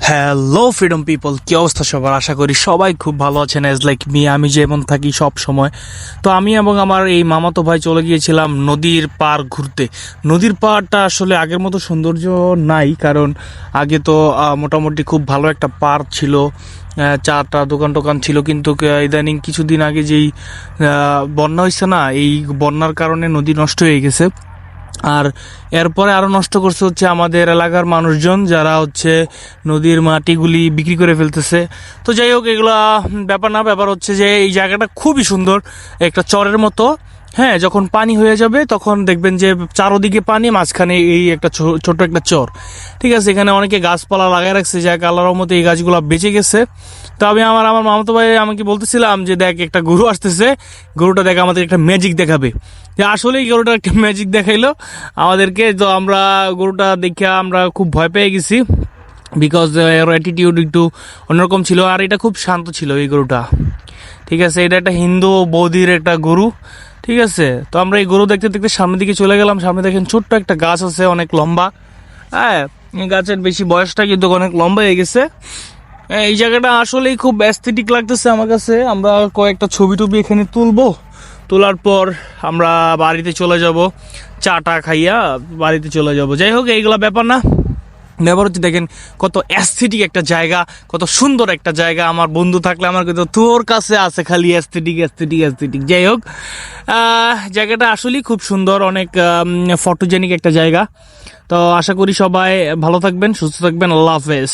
Hello freedom people, কি অবস্থা সবার? আশা করি সবাই খুব ভালো আছেন। অ্যাজ লাইক মি, আমি যেমন থাকি সব সময়। তো আমি এবং আমার এই মামাতো ভাই চলে গিয়েছিলাম নদীর পাড় ঘুরতে। নদীর পাড়টা আসলে আগের মতো সৌন্দর্য নাই, কারণ আগে তো মোটামুটি খুব ভালো একটা পার্ক ছিল, চারটা দোকান টোকান ছিল। কিন্তু ইদানিং কিছুদিন আগে যেই বন্যা হয়েছে না, এই বন্যার কারণে নদী নষ্ট হয়ে গেছে। আর এরপরে আরো নষ্ট করছে হচ্ছে আমাদের এলাকার মানুষজন, যারা হচ্ছে নদীর মাটিগুলি বিক্রি করে ফেলতেছে। তো যাই হোক, এগুলা ব্যাপার না, ব্যাপার হচ্ছে যে এই জায়গাটা খুবই সুন্দর, একটা চরের মতো। হ্যাঁ, যখন পানি হয়ে যাবে তখন দেখবেন যে চারোদিকে পানি, মাঝখানে এই একটা ছোট একটা চর। ঠিক আছে, এখানে অনেকে গাছপালা লাগাই রাখছে, যাক আল্লাহর রহমতে এই গাছগুলো বেঁচে গেছে। তো আমি আমার মামাতো ভাই আমাকে বলতেছিলাম যে দেখ, একটা গরু আসতেছে, গরুটা দেখ আমাদের একটা ম্যাজিক দেখাবে। যে আসলেই গরুটা একটা ম্যাজিক দেখাইলো আমাদেরকে। তো আমরা গরুটা দেখে আমরা খুব ভয় পেয়ে গেছি, বিকজ এর অ্যাটিটিউড একটু অন্যরকম ছিল। আর এটা খুব শান্ত ছিল এই গরুটা। ঠিক আছে, এটা একটা হিন্দু বৌদির একটা গরু। ঠিক আছে, তো আমরা এই গরু দেখতে দেখতে সামনের দিকে চলে গেলাম। সামনে দেখেন ছোট্ট একটা গাছ আছে, অনেক লম্বা। হ্যাঁ, এই গাছের বেশি বয়সটা কিন্তু অনেক লম্বা হয়ে গেছে। এই জায়গাটা আসলেই খুব অ্যাস্থেটিক লাগতেছে আমার কাছে। আমরা কয়েকটা ছবি টবি এখানে তুলবো, তোলার পর আমরা বাড়িতে চলে যাব, চাটা খাইয়া বাড়িতে চলে যাব। যাই হোক, এইগুলা ব্যাপার না, ব্যাপার হচ্ছে দেখেন কত অ্যাস্থেটিক একটা জায়গা, কত সুন্দর একটা জায়গা। আমার বন্ধু থাকলে আমার কিন্তু তোর কাছে আছে খালি অ্যাস্থেটিক অ্যাস্থেটিক অ্যাস্থেটিক। যাই হোক, জায়গাটা আসলেই খুব সুন্দর, অনেক ফটোজেনিক একটা জায়গা। তো আশা করি সবাই ভালো থাকবেন, সুস্থ থাকবেন। আল্লাহ হাফেজ।